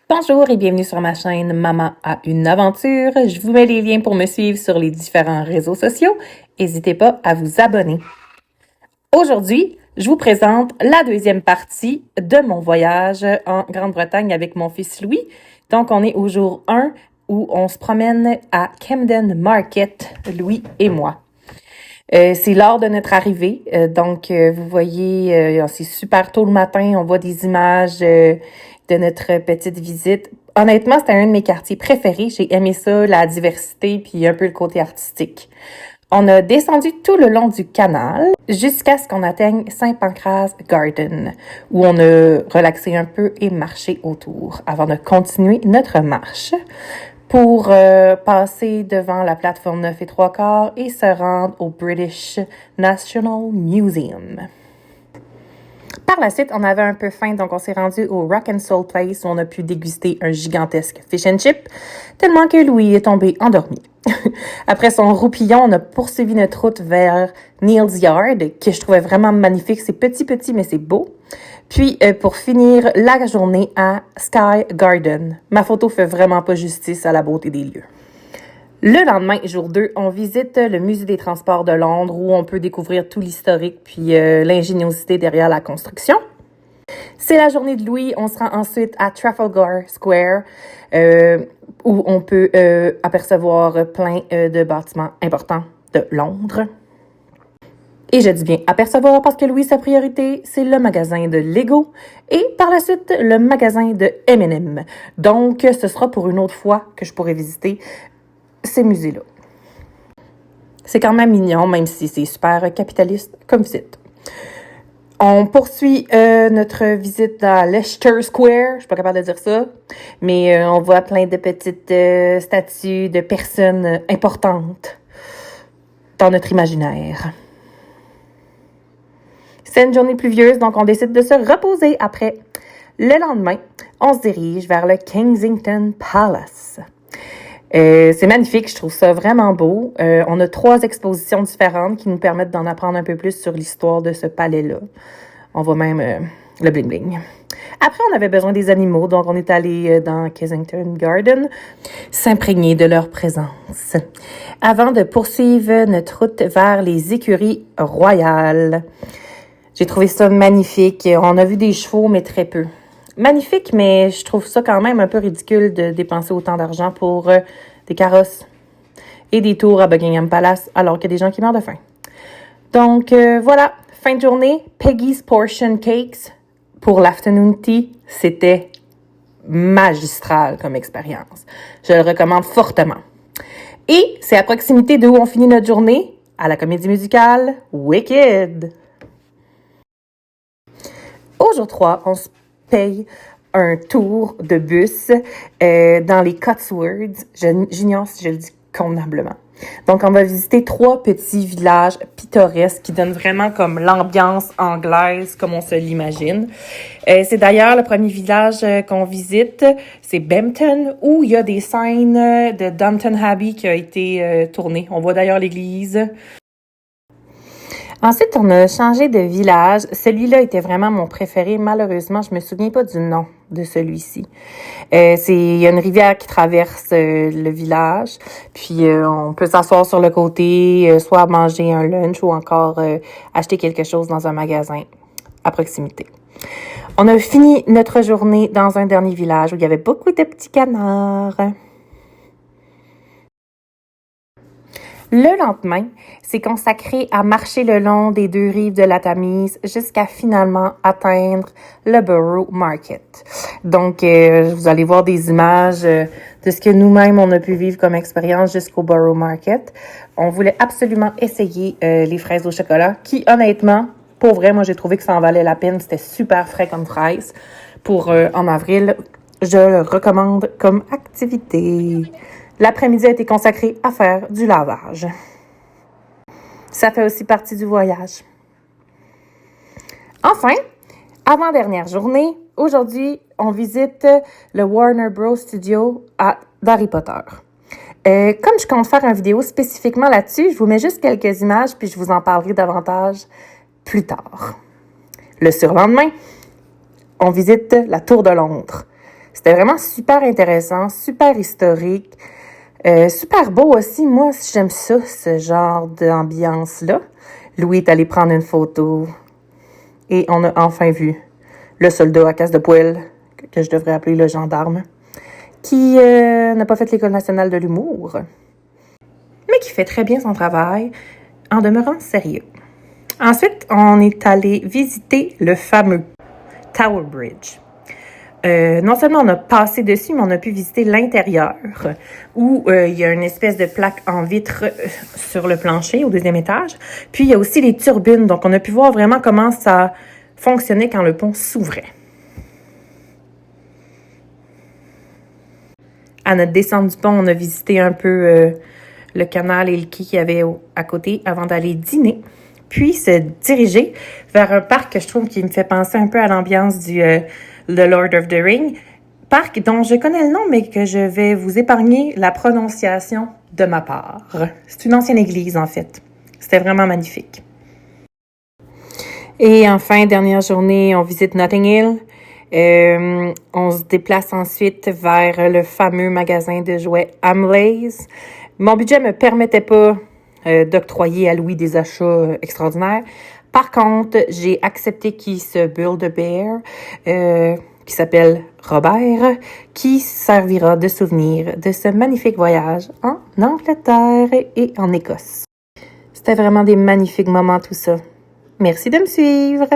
Bonjour et bienvenue sur ma chaîne Maman a une aventure. Je vous mets les liens pour me suivre sur les différents réseaux sociaux. N'hésitez pas à vous abonner. Aujourd'hui, je vous présente la deuxième partie de mon voyage en Grande-Bretagne avec mon fils Louis. Donc, on est au jour 1 où on se promène à Camden Market, Louis et moi. C'est l'heure de notre arrivée. Vous voyez, c'est super tôt le matin. On voit des images de notre petite visite. Honnêtement, c'était un de mes quartiers préférés. J'ai aimé ça, la diversité, puis un peu le côté artistique. On a descendu tout le long du canal jusqu'à ce qu'on atteigne Saint-Pancras Garden, où on a relaxé un peu et marché autour avant de continuer notre marche pour passer devant la plateforme 9 et 3/4 et se rendre au British National Museum. Par la suite, on avait un peu faim, donc on s'est rendu au Rock and Soul Place où on a pu déguster un gigantesque fish and chip, tellement que Louis est tombé endormi. Après son roupillon, on a poursuivi notre route vers Neal's Yard, que je trouvais vraiment magnifique. C'est petit, mais c'est beau. Puis, pour finir la journée à Sky Garden. Ma photo fait vraiment pas justice à la beauté des lieux. Le lendemain, jour 2, on visite le Musée des Transports de Londres où on peut découvrir tout l'historique puis l'ingéniosité derrière la construction. C'est la journée de Louis. On se rend ensuite à Trafalgar Square où on peut apercevoir plein de bâtiments importants de Londres. Et je dis bien apercevoir parce que Louis, sa priorité, c'est le magasin de Lego et par la suite, le magasin de M&M. Donc, ce sera pour une autre fois que je pourrai visiter ces musées-là. C'est quand même mignon, même si c'est super capitaliste comme site. On poursuit notre visite à Leicester Square. Je suis pas capable de dire ça. Mais on voit plein de petites statues de personnes importantes dans notre imaginaire. C'est une journée pluvieuse, donc on décide de se reposer après. Le lendemain, on se dirige vers le Kensington Palace. C'est magnifique, je trouve ça vraiment beau. On a 3 expositions différentes qui nous permettent d'en apprendre un peu plus sur l'histoire de ce palais-là. On voit même le bling-bling. Après, on avait besoin des animaux, donc on est allé dans Kensington Garden s'imprégner de leur présence. Avant de poursuivre notre route vers les écuries royales. J'ai trouvé ça magnifique. On a vu des chevaux, mais très peu. Magnifique, mais je trouve ça quand même un peu ridicule de dépenser autant d'argent pour des carrosses et des tours à Buckingham Palace alors qu'il y a des gens qui meurent de faim. Donc voilà, fin de journée, Peggy's Portion Cakes pour l'afternoon tea, c'était magistral comme expérience. Je le recommande fortement. Et c'est à proximité de où on finit notre journée, à la comédie musicale Wicked. Au jour 3, on se paye un tour de bus dans les Cotswolds. J'ignore si je le dis convenablement. Donc, on va visiter 3 petits villages pittoresques qui donnent vraiment comme l'ambiance anglaise, comme on se l'imagine. C'est d'ailleurs le premier village qu'on visite, c'est Bampton, où il y a des scènes de Downton Abbey qui a été tournées. On voit d'ailleurs l'église. Ensuite, on a changé de village. Celui-là était vraiment mon préféré. Malheureusement, je me souviens pas du nom de celui-ci. Il y a une rivière qui traverse le village. Puis, on peut s'asseoir sur le côté, soit manger un lunch ou encore acheter quelque chose dans un magasin à proximité. On a fini notre journée dans un dernier village où il y avait beaucoup de petits canards. Le lendemain, c'est consacré à marcher le long des 2 rives de la Tamise jusqu'à finalement atteindre le Borough Market. Donc, vous allez voir des images de ce que nous-mêmes, on a pu vivre comme expérience jusqu'au Borough Market. On voulait absolument essayer les fraises au chocolat qui, honnêtement, pour vrai, moi, j'ai trouvé que ça en valait la peine. C'était super frais comme fraises. Pour en avril, je le recommande comme activité. L'après-midi a été consacré à faire du lavage. Ça fait aussi partie du voyage. Enfin, avant-dernière journée, aujourd'hui, on visite le Warner Bros. Studio d'Harry Potter. Comme je compte faire une vidéo spécifiquement là-dessus, je vous mets juste quelques images puis je vous en parlerai davantage plus tard. Le surlendemain, on visite la Tour de Londres. C'était vraiment super intéressant, super historique, super beau aussi. Moi, j'aime ça, ce genre d'ambiance-là. Louis est allé prendre une photo et on a enfin vu le soldat à casse de poêle, que je devrais appeler le gendarme, qui n'a pas fait l'École nationale de l'humour, mais qui fait très bien son travail en demeurant sérieux. Ensuite, on est allé visiter le fameux Tower Bridge. Non seulement on a passé dessus, mais on a pu visiter l'intérieur où il y a une espèce de plaque en vitre sur le plancher au deuxième étage. Puis il y a aussi les turbines, donc on a pu voir vraiment comment ça fonctionnait quand le pont s'ouvrait. À notre descente du pont, on a visité un peu le canal et le quai qu'il y avait à côté avant d'aller dîner. Puis se diriger vers un parc que je trouve qui me fait penser un peu à l'ambiance du The Lord of the Rings. Parc dont je connais le nom, mais que je vais vous épargner la prononciation de ma part. C'est une ancienne église, en fait. C'était vraiment magnifique. Et enfin, dernière journée, on visite Notting Hill. On se déplace ensuite vers le fameux magasin de jouets Hamleys. Mon budget me permettait pas d'octroyer à Louis des achats extraordinaires. Par contre, j'ai accepté qu'il se Build-A-Bear, qui s'appelle Robert, qui servira de souvenir de ce magnifique voyage en Angleterre et en Écosse. C'était vraiment des magnifiques moments tout ça. Merci de me suivre!